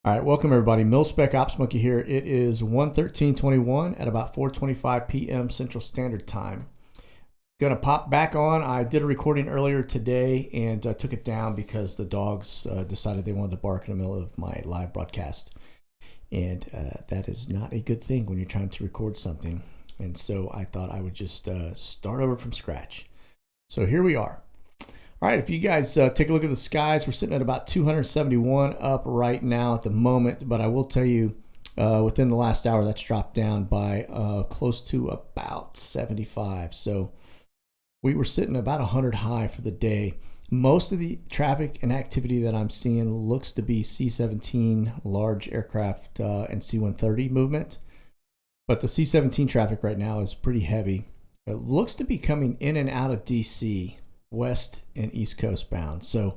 All right, welcome everybody. Mil-Spec Ops Monkey here. It is 1:13:21 at about 4:25 p.m. Central Standard Time. Gonna pop back on. I did a recording earlier today and took it down because the dogs decided they wanted to bark in the middle of my live broadcast, and that is not a good thing when you're trying to record something. And so I thought I would just start over from scratch. So here we are. All right, if you guys take a look at the skies, we're sitting at about 271 up right now at the moment, but I will tell you within the last hour that's dropped down by close to about 75. So we were sitting about 100 high for the day. Most of the traffic and activity that I'm seeing looks to be C-17 large aircraft and C-130 movement, but the C-17 traffic right now is pretty heavy. It looks to be coming in and out of DC, west and east coast bound. So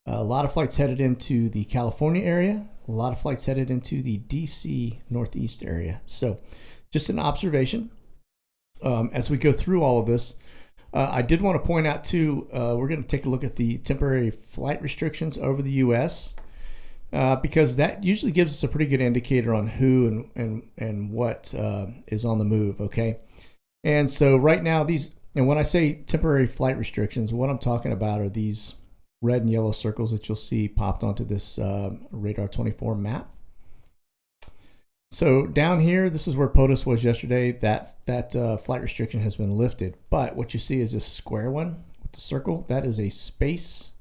a lot of flights headed into the California area, a lot of flights headed into the DC northeast area. So just an observation as we go through all of this. I did want to point out too, we're going to take a look at the temporary flight restrictions over the US because that usually gives us a pretty good indicator on who and what is on the move. Okay. And so right now and when I say temporary flight restrictions, what I'm talking about are these red and yellow circles that you'll see popped onto this Radar 24 map. So down here, this is where POTUS was yesterday. That flight restriction has been lifted. But what you see is this square one with the circle. That is a space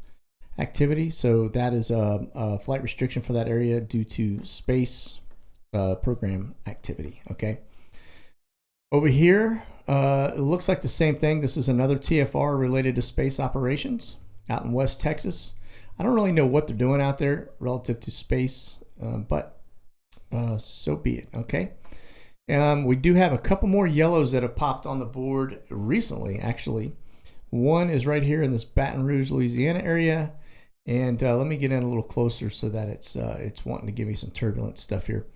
activity. So that is a flight restriction for that area due to space program activity. Okay. Over here, it looks like the same thing. This is another TFR related to space operations out in West Texas. I don't really know what they're doing out there relative to space, but so be it. Okay. We do have a couple more yellows that have popped on the board recently, actually. One is right here in this Baton Rouge, Louisiana area. And let me get in a little closer so that it's wanting to give me some turbulent stuff here.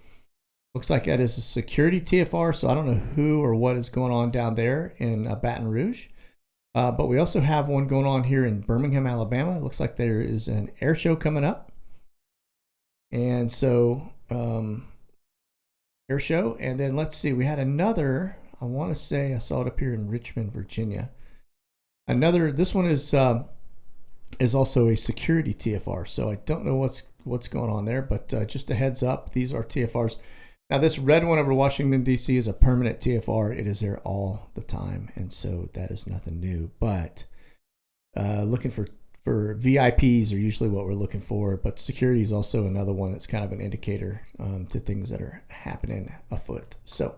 Looks like that is a security TFR, so I don't know who or what is going on down there in Baton Rouge. But we also have one going on here in Birmingham, Alabama. It looks like there is an air show coming up. And so, air show. And then let's see, we had another, I want to say I saw it up here in Richmond, Virginia. This one is also a security TFR. So I don't know what's going on there, but just a heads up, these are TFRs. Now, this red one over Washington, D.C. is a permanent TFR. It is there all the time, and so that is nothing new. But looking for VIPs are usually what we're looking for, but security is also another one that's kind of an indicator to things that are happening afoot. So,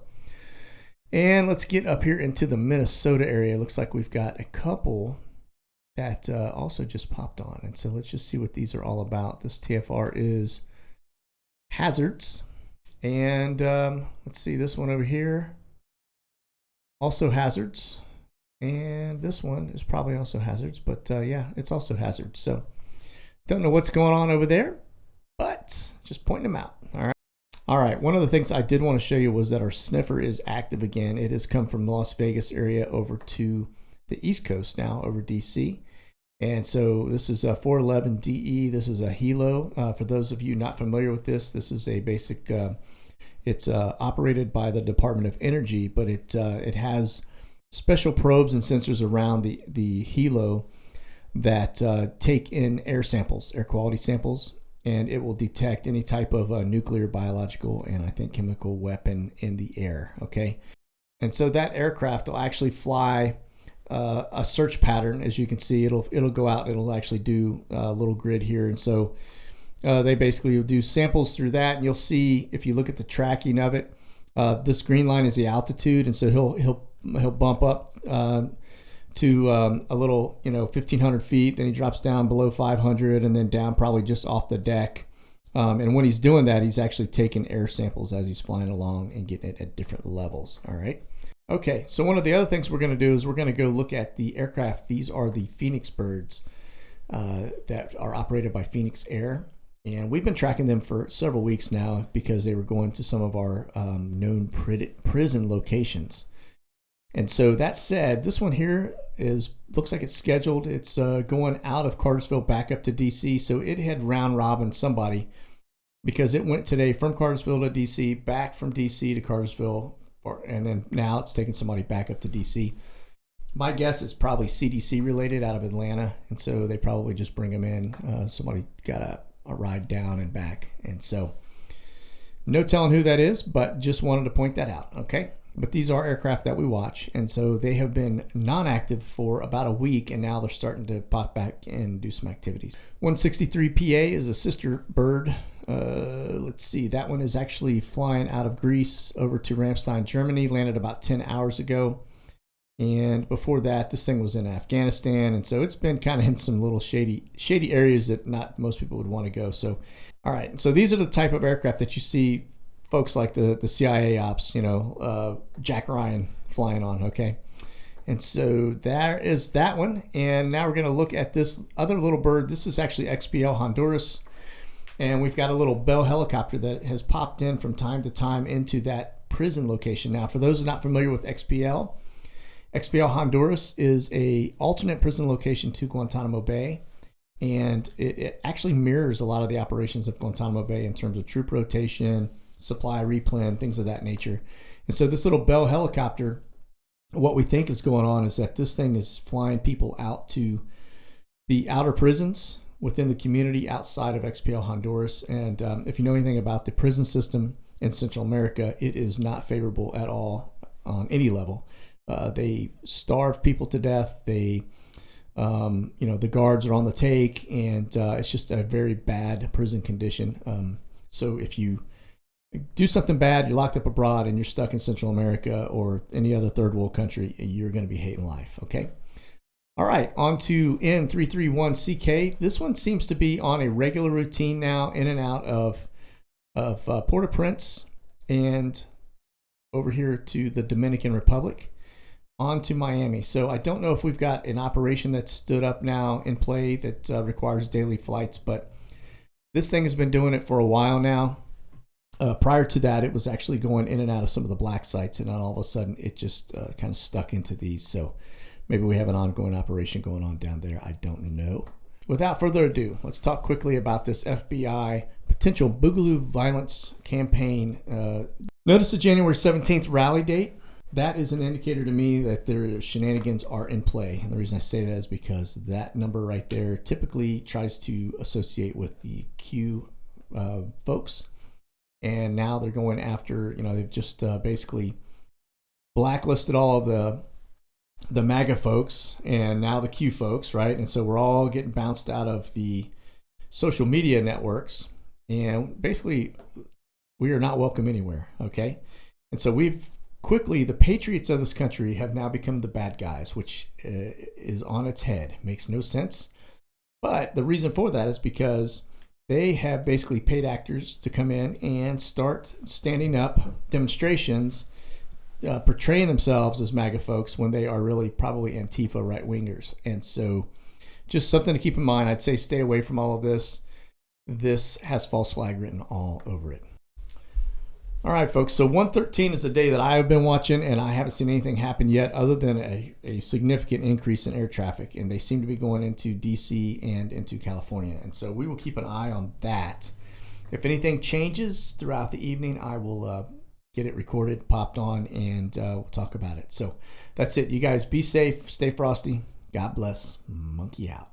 and let's get up here into the Minnesota area. Looks like we've got a couple that also just popped on, and so let's just see what these are all about. This TFR is hazards. And let's see, this one over here, also hazards. And this one is probably also hazards, but yeah, it's also hazards. So don't know what's going on over there, but just pointing them out. All right. All right. One of the things I did want to show you was that our sniffer is active again. It has come from the Las Vegas area over to the East Coast now, over DC. And so this is a 411DE. This is a helo. For those of you not familiar with this is a basic, it's operated by the Department of Energy, but it has special probes and sensors around the helo that take in air samples, air quality samples, and it will detect any type of nuclear, biological, and I think chemical weapon in the air. Okay. And so that aircraft will actually fly a search pattern. As you can see, it'll go out, it'll actually do a little grid here. And so they basically will do samples through that, and you'll see if you look at the tracking of it, this green line is the altitude. And so he'll bump up to a little, 1,500 feet, then he drops down below 500 and then down probably just off the deck. And when he's doing that, he's actually taking air samples as he's flying along and getting it at different levels. All right. Okay, so one of the other things we're going to do is we're going to go look at the aircraft. These are the Phoenix birds that are operated by Phoenix Air. And we've been tracking them for several weeks now because they were going to some of our known prison locations. And so that said, this one here looks like it's scheduled. It's going out of Cartersville back up to DC. So it had round robin somebody because it went today from Cartersville to DC, back from DC to Cartersville, and then now it's taking somebody back up to DC. My guess is probably CDC related out of Atlanta, and so they probably just bring them in. Somebody got a ride down and back, and so no telling who that is, but just wanted to point that out, okay? But these are aircraft that we watch, and so they have been non-active for about a week, and now they're starting to pop back and do some activities. 163 PA is a sister bird. Let's see, that one is actually flying out of Greece over to Ramstein, Germany, landed about 10 hours ago. And before that, this thing was in Afghanistan, and so it's been kind of in some little shady areas that not most people would want to go. So, all right, so these are the type of aircraft that you see folks like the CIA ops, Jack Ryan flying on, okay? And so there is that one. And now we're going to look at this other little bird. This is actually XPL Honduras. And we've got a little Bell helicopter that has popped in from time to time into that prison location. Now, for those who are not familiar with XPL Honduras is a alternate prison location to Guantanamo Bay. And it actually mirrors a lot of the operations of Guantanamo Bay in terms of troop rotation, supply replen, things of that nature. And so this little Bell helicopter, what we think is going on is that this thing is flying people out to the outer prisons within the community outside of XPL Honduras. And if you know anything about the prison system in Central America, it is not favorable at all on any level. They starve people to death. They, the guards are on the take, and it's just a very bad prison condition. So if you do something bad, you're locked up abroad, and you're stuck in Central America or any other third world country, you're going to be hating life, okay? All right, on to N331CK. This one seems to be on a regular routine now, in and out of Port-au-Prince and over here to the Dominican Republic, on to Miami. So I don't know if we've got an operation that's stood up now in play that requires daily flights, but this thing has been doing it for a while now. Prior to that, it was actually going in and out of some of the black sites, and then all of a sudden it just kind of stuck into these. So maybe we have an ongoing operation going on down there. I don't know. Without further ado, let's talk quickly about this FBI potential Boogaloo violence campaign. Notice the January 17th rally date. That is an indicator to me that their shenanigans are in play. And the reason I say that is because that number right there typically tries to associate with the Q folks. And now they're going after, they've just basically blacklisted all of the MAGA folks and now the Q folks, right? And so we're all getting bounced out of the social media networks. And basically, we are not welcome anywhere, okay? And so the patriots of this country have now become the bad guys, which is on its head. Makes no sense. But the reason for that is because they have basically paid actors to come in and start standing up demonstrations, portraying themselves as MAGA folks when they are really probably Antifa right-wingers. And so just something to keep in mind. I'd say stay away from all of this. This has false flag written all over it. All right, folks. So 113 is a day that I have been watching, and I haven't seen anything happen yet other than a significant increase in air traffic. And they seem to be going into DC and into California. And so we will keep an eye on that. If anything changes throughout the evening, I will get it recorded, popped on, and we'll talk about it. So that's it. You guys be safe. Stay frosty. God bless. Monkey out.